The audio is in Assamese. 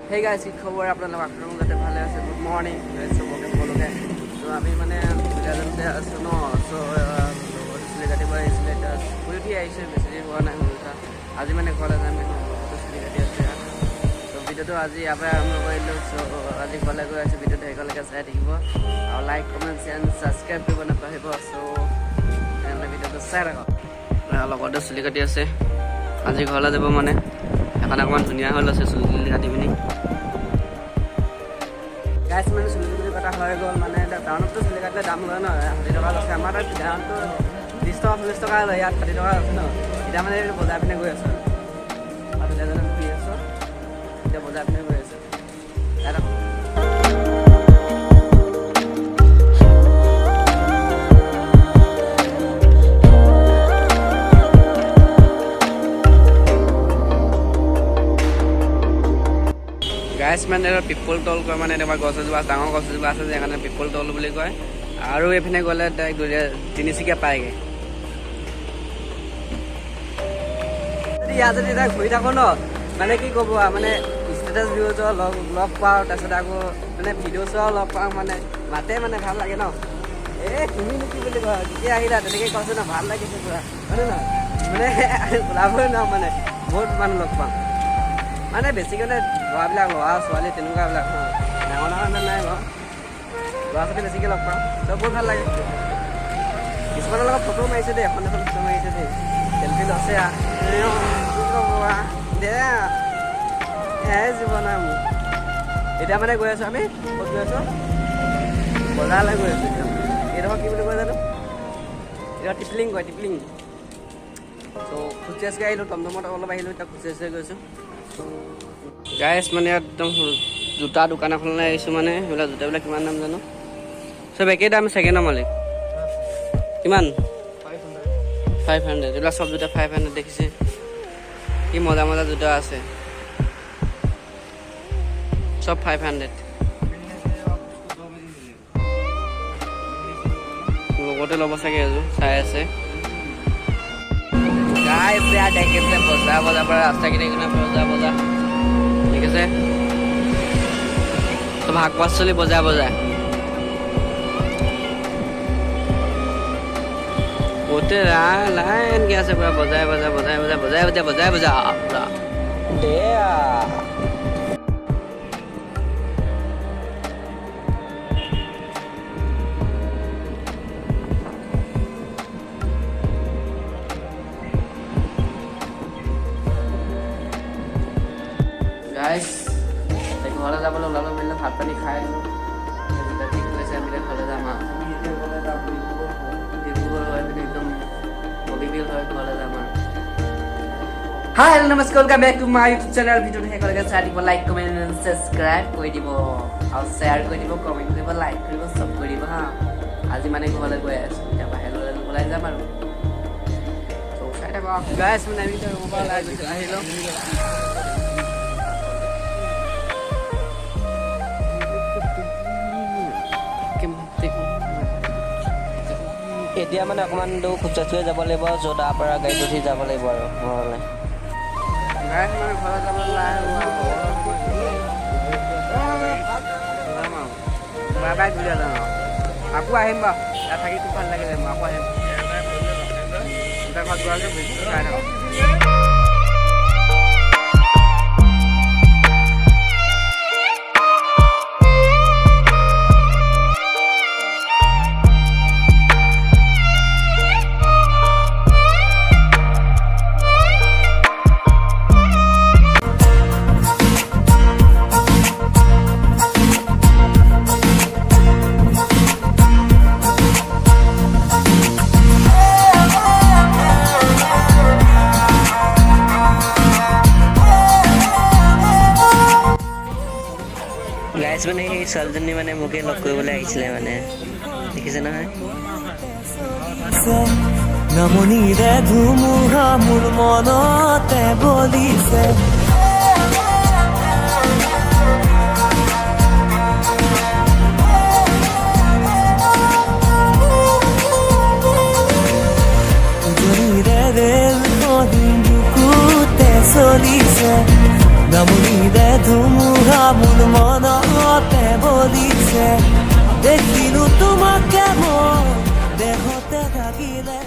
Hey guys, কি খবৰ আপোনালোক আপোনালোক যাতে ভালে আছে গুড মৰ্নিং চবকে সকলোকে তো আমি মানে বিদ্যালয়তে আছোঁ ন চ' চুলি কাটিব আহিছিলে এতিয়া শুই উঠি আহিছে বেছি দেৰি হোৱা নাই শুই আজি মানে ঘৰলৈ যাম চুলি কাটি আছে ত' ভিডিঅ'টো আজি ইয়াৰ পৰাই আৰম্ভ কৰিলোঁ চ' আজি ঘৰলৈ গৈ আছোঁ ভিডিঅ'টো শেষলৈকে চাই থাকিব আৰু লাইক কমেণ্ট শ্বেয়াৰ ছাবস্ক্ৰাইব কৰিব নাপাহৰিব চ' তেনেহ'লে ভিডিঅ'টো চাই থাকক লগতে চুলি কাটি আছে আজি ঘৰলৈ যাব মানে এখন অকণমান ধুনীয়া হৈ লৈছে চুলি কাটি পিনি গাইছ মানে চুলি কটা হৈ গ'ল মানে এতিয়া টাউনততো চুলি কাটিলে দাম লয় ন 60 টকা লৈছে আমাৰ তাত টাউনতো 20 টকা 40 টকা লয় ইয়াত 60 টকা আছে ন এতিয়া মানে বজাৰ পিনে গৈ আছোঁ আৰু এজনে ফুৰি আছোঁ এতিয়া বজাৰ পিনে গৈ আছোঁ গাইছ মানে পিপল তল কয় মানে এনেকুৱা গছ এজোপা ডাঙৰ গছ এজোপা আছে সেইকাৰণে পিপল তল বুলি কয় আৰু এইপিনে গ'লে তিনিচুকীয়া পায়গৈ ইয়াত যদি তাক ঘূৰি থাকোঁ ন মানে কি ক'ব মানে ষ্টেটাছ ভিউ চোৱা লগ পাওঁ তাৰপিছত আকৌ মানে ভিডিঅ' চোৱাও লগ পাওঁ মানে মাতে মানে ভাল লাগে ন এই তুমি নেকি বুলি কয় কেতিয়া আহিলা তেনেকৈ কৈছোঁ ন ভাল লাগিছে পুৰা হয়নে নহয় মানে ওলাবই ন মানে বহুত মানুহ লগ পাওঁ মানে বেছিকৈ ল'ৰাবিলাক ল'ৰা ছোৱালী তেনেকুৱাবিলাক ডাঙৰ ডাঙৰ নাই বাৰু ল'ৰা ছোৱালী বেছিকৈ লগ পাওঁ চব বহুত ভাল লাগে কিছুমানৰ লগত ফটো মাৰিছে দেই এখন ফটো মাৰিছে দেই চেল্ফি লৈছে দে এয়াই জীৱন আৰু মোৰ এতিয়া মানে গৈ আছোঁ আমি ক'ত গৈ আছোঁ বজাৰলৈ গৈ আছোঁ এতিয়া এইডোখৰ কি বুলি কয় জানো এতিয়া টিপলিং কয় টিপলিং ত' খোজকাঢ়ি আহিলোঁ টমটমত অলপ আহিলোঁ এতিয়া খোজকাঢ়ি গৈছোঁ গাইছ মানে একদম জোতা দোকান এখনলৈ আহিছোঁ মানে সেইবিলাক জোতাবিলাক কিমান দাম জানো চব একেই দাম ছেকেণ্ডৰ মালিক কিমান 500 এইবিলাক চব জোতা 500 দেখিছে কি মজা মজা জোতা আছে চব 500 লগতে ল'ব চাগে এযোৰ চাই আছে গাইছ বেয়া দেখিছে বজাৰ পৰা ৰাস্তা কিনে বজাৰ ঠিক আছে তো শাক পাচলি বজাৰ গোটেই লাইনকৈ আছে পুৰা বজাই পুৰা দেয়া গাইছ ঘৰলৈ যাবলৈ ওলালোঁ মেলিলে ভাত পানী খাই আহিলোঁ ঠিক কৈছে আমি ঘৰলৈ যাম ডিব্ৰুগড় হয় পিনে একদম বগীবিল হয় ঘৰলৈ যাম আৰু হাই হেল্ল' নমস্কাৰ welcome back to my YouTube channel ভিডিঅ'টো শেষলৈকে চাই দিব লাইক কমেণ্ট ছাবস্ক্ৰাইব কৰি দিব আৰু শ্বেয়াৰ কৰি দিব কমেণ্ট কৰিব লাইক কৰিব চব কৰি দিব হা আজি মানে ঘৰলৈ গৈ আছোঁ এতিয়া বাহিৰলৈ ওলাই যাম আৰু চাই থাকক গাইছ মানে আমি ৰুমৰ পৰা ওলাই গৈছোঁ আহিলোঁ এতিয়া মানে অকণমান খোজকাঢ়ি যাব লাগিব য'ত তাৰ পৰা গাড়ীত উঠি যাব লাগিব আৰু ঘৰলৈ গাড়ীত মানে ঘৰলৈ যাবলৈ বাই বাই ঘূৰি যাম আকৌ আহিম বাৰু ইয়াত থাকি খুব ভাল লাগিলে মই আকৌ আহিম ঘৰত যোৱা চাই থাকক গাইছ মানে সেই ছোৱালীজনী মানে মোকে লগ কৰিবলৈ আহিছিলে মানে দেখিছে নহয় নামনিৰে ধুমুহা মোৰ মনতে বলিছে চলিছে নামনিৰে ধুমুহা মোৰ মনতে বলিছে দেখিলো তোমাকে মোৰ দেহতে থাকিলে